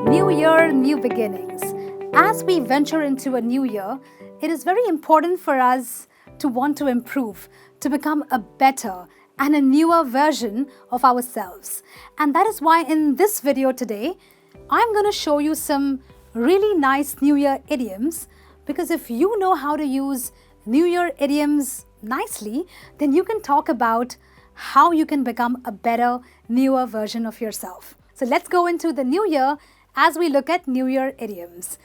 New year, new beginnings. As we venture into a new year, it is very important for us to want to improve, to become a better and a newer version of ourselves. And that is why in this video today, I'm going to show you some really nice New Year idioms, because if you know how to use New Year idioms nicely, then you can talk about how you can become a better, newer version of yourself. So let's go into the new year as we look at New Year idioms.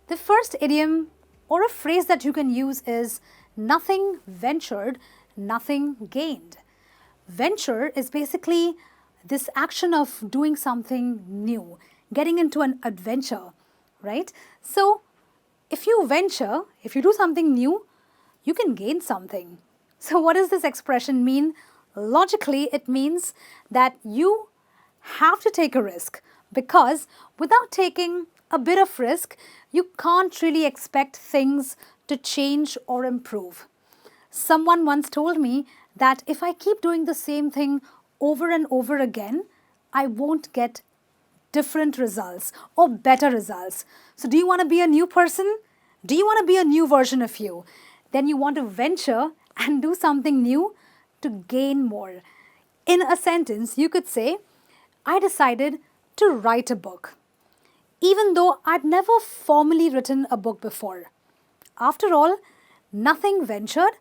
The first idiom or a phrase that you can use is nothing ventured, nothing gained. Venture is basically this action of doing something new, getting into an adventure, right? So if you venture, if you do something new, you can gain something. So what does this expression mean? Logically, it means that you have to take a risk, because without taking a bit of risk, you can't really expect things to change or improve. Someone once told me that if I keep doing the same thing over and over again, I won't get different results or better results. So do you want to be a new person? Do you want to be a new version of you? Then you want to venture and do something new to gain more. In a sentence, you could say, I decided to write a book, even though I'd never formally written a book before. After all, nothing ventured,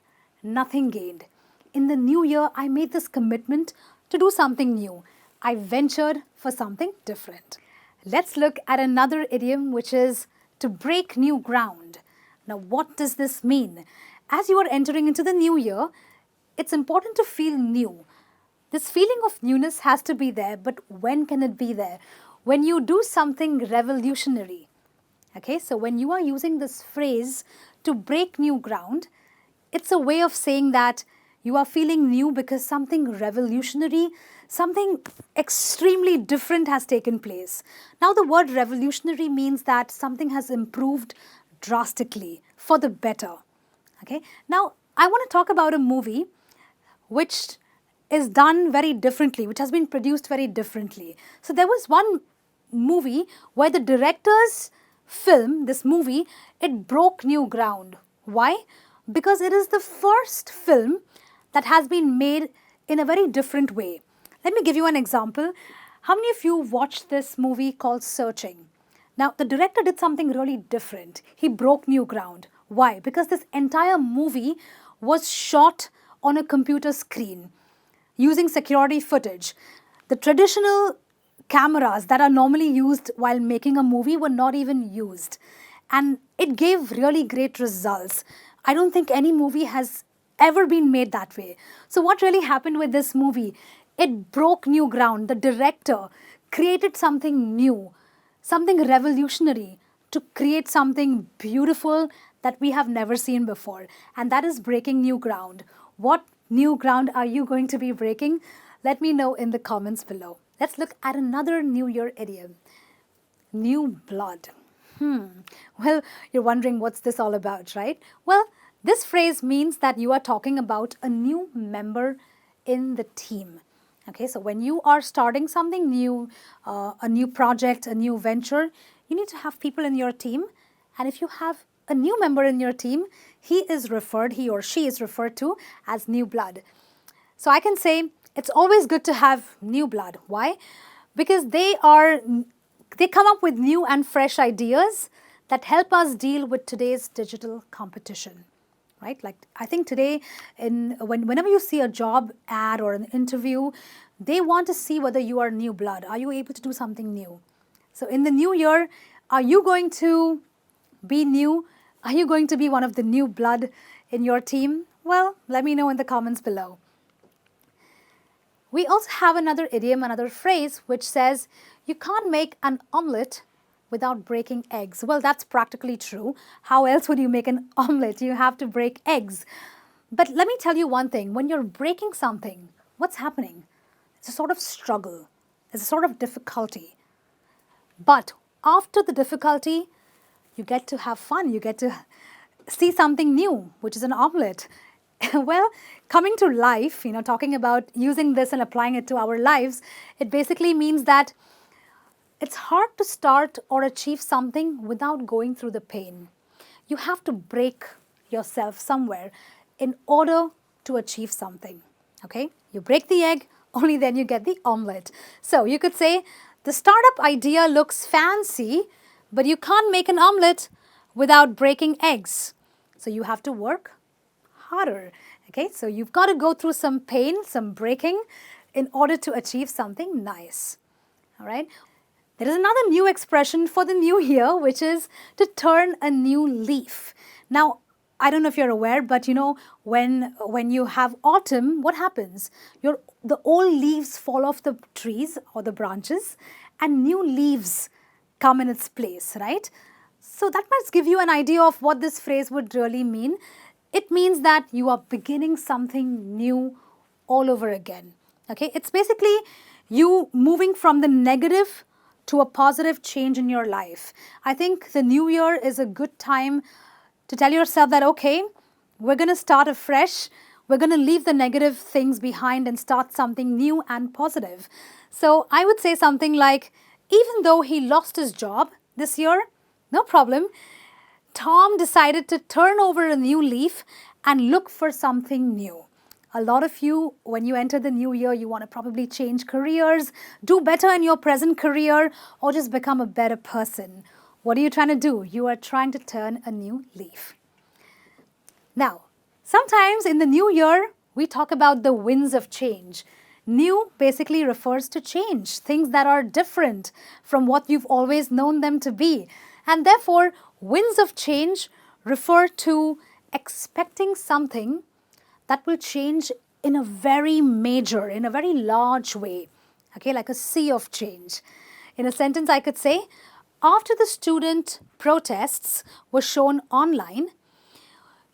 nothing gained. In the new year, I made this commitment to do something new. I ventured for something different. Let's look at another idiom, which is to break new ground. Now, what does this mean? As you are entering into the new year, it's important to feel new. This feeling of newness has to be there, but when can it be there? When you do something revolutionary. Okay, so when you are using this phrase to break new ground, it's a way of saying that you are feeling new because something revolutionary, something extremely different has taken place. Now, the word revolutionary means that something has improved drastically for the better. Okay, now I want to talk about a movie which is done very differently, which has been produced very differently. So there was one movie where the director's film, this movie, it broke new ground. Why? Because it is the first film that has been made in a very different way. Let me give you an example. How many of you watched this movie called Searching? Now, the director did something really different. He broke new ground. Why? Because this entire movie was shot on a computer screen using security footage. The traditional cameras that are normally used while making a movie were not even used. And it gave really great results. I don't think any movie has ever been made that way. So what really happened with this movie? It broke new ground. The director created something new, something revolutionary, to create something beautiful that we have never seen before. And that is breaking new ground. What new ground are you going to be breaking? Let me know in the comments below. Let's look at another New Year idiom. New blood. Well, you're wondering what's this all about, right? Well, this phrase means that you are talking about a new member in the team. Okay, so when you are starting something new, a new project, a new venture, you need to have people in your team. And if you have a new member in your team, he or she is referred to as new blood. So I can say it's always good to have new blood. Why? Because they come up with new and fresh ideas that help us deal with today's digital competition. Right? Like, I think today, whenever you see a job ad or an interview, they want to see whether you are new blood. Are you able to do something new? So in the new year, are you going to be new? Are you going to be one of the new blood in your team? Well, let me know in the comments below. We also have another idiom, another phrase, which says, you can't make an omelette without breaking eggs. Well, that's practically true. How else would you make an omelette? You have to break eggs. But let me tell you one thing. When you're breaking something, what's happening? It's a sort of struggle. It's a sort of difficulty. But after the difficulty, you get to have fun. You get to see something new, which is an omelette. Well, coming to life, talking about using this and applying it to our lives, it basically means that it's hard to start or achieve something without going through the pain. You have to break yourself somewhere in order to achieve something. Okay? You break the egg, only then you get the omelette. So you could say the startup idea looks fancy, but you can't make an omelette without breaking eggs. So you have to work harder. Okay? So you've got to go through some pain, some breaking in order to achieve something nice. All right? There is another new expression for the new year, which is to turn a new leaf. Now, I don't know if you're aware, but when you have autumn, what happens? The old leaves fall off the trees or the branches, and new leaves come in its place, right? So that must give you an idea of what this phrase would really mean. It means that you are beginning something new all over again. Okay, it's basically you moving from the negative to a positive change in your life. I think the new year is a good time to tell yourself that, okay, we're going to start afresh. We're going to leave the negative things behind and start something new and positive. So I would say something like, even though he lost his job this year, no problem. Tom decided to turn over a new leaf and look for something new. A lot of you, when you enter the new year, you want to probably change careers, do better in your present career, or just become a better person. What are you trying to do? You are trying to turn a new leaf. Now, sometimes in the new year, we talk about the winds of change. New basically refers to change, things that are different from what you've always known them to be. And therefore, winds of change refer to expecting something that will change in a very major, in a very large way, okay, like a sea of change. In a sentence, I could say, after the student protests were shown online,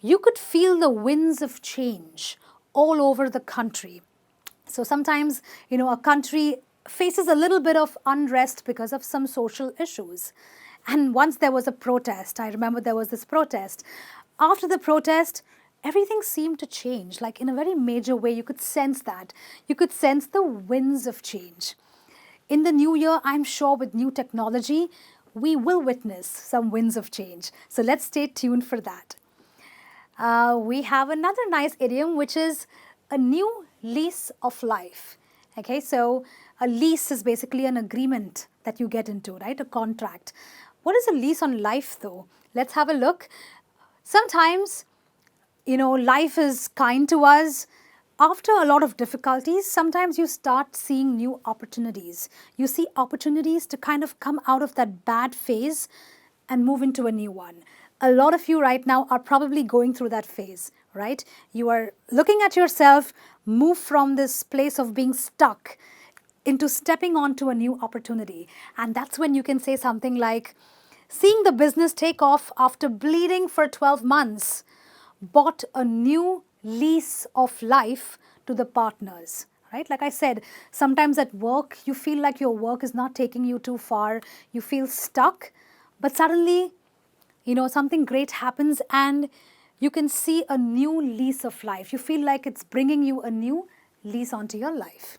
you could feel the winds of change all over the country. So sometimes, a country faces a little bit of unrest because of some social issues. And once there was a protest, I remember there was this protest. After the protest, everything seemed to change, like in a very major way. You could sense that. You could sense the winds of change. In the new year, I'm sure with new technology, we will witness some winds of change. So let's stay tuned for that. We have another nice idiom, which is a new lease of life. Okay, so a lease is basically an agreement that you get into, right? A contract. What is a lease on life, though? Let's have a look. Sometimes, life is kind to us. After a lot of difficulties, sometimes you start seeing new opportunities. You see opportunities to kind of come out of that bad phase and move into a new one. A lot of you right now are probably going through that phase, right? You are looking at yourself move from this place of being stuck into stepping onto a new opportunity. And that's when you can say something like, seeing the business take off after bleeding for 12 months, bought a new lease of life to the partners, right? Like I said, sometimes at work, you feel like your work is not taking you too far. You feel stuck, but suddenly, something great happens and you can see a new lease of life. You feel like it's bringing you a new lease onto your life.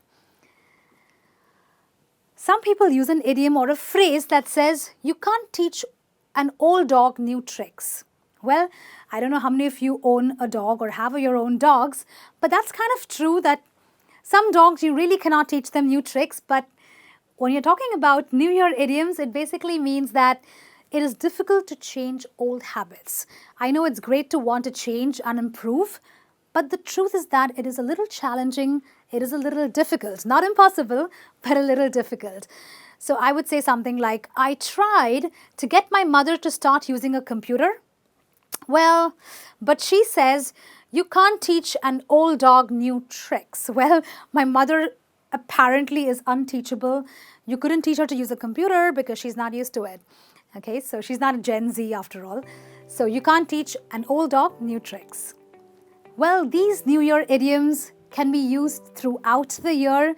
Some people use an idiom or a phrase that says, you can't teach an old dog new tricks. Well, I don't know how many of you own a dog or have your own dogs, but that's kind of true that some dogs you really cannot teach them new tricks. But when you're talking about New Year idioms, it basically means that it is difficult to change old habits. I know it's great to want to change and improve, but the truth is that it is a little challenging, it is a little difficult. Not impossible, but a little difficult. So I would say something like, I tried to get my mother to start using a computer. Well, but she says, you can't teach an old dog new tricks. Well, my mother apparently is unteachable. You couldn't teach her to use a computer because she's not used to it. Okay, so she's not a Gen Z after all. So you can't teach an old dog new tricks. Well, these New Year idioms can be used throughout the year.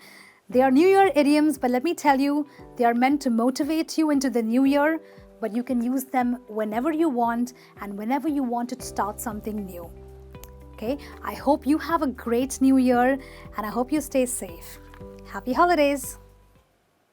They are New Year idioms, but let me tell you, they are meant to motivate you into the new year, but you can use them whenever you want and whenever you want to start something new. Okay. Okay, I hope you have a great new year and I hope you stay safe. Happy holidays!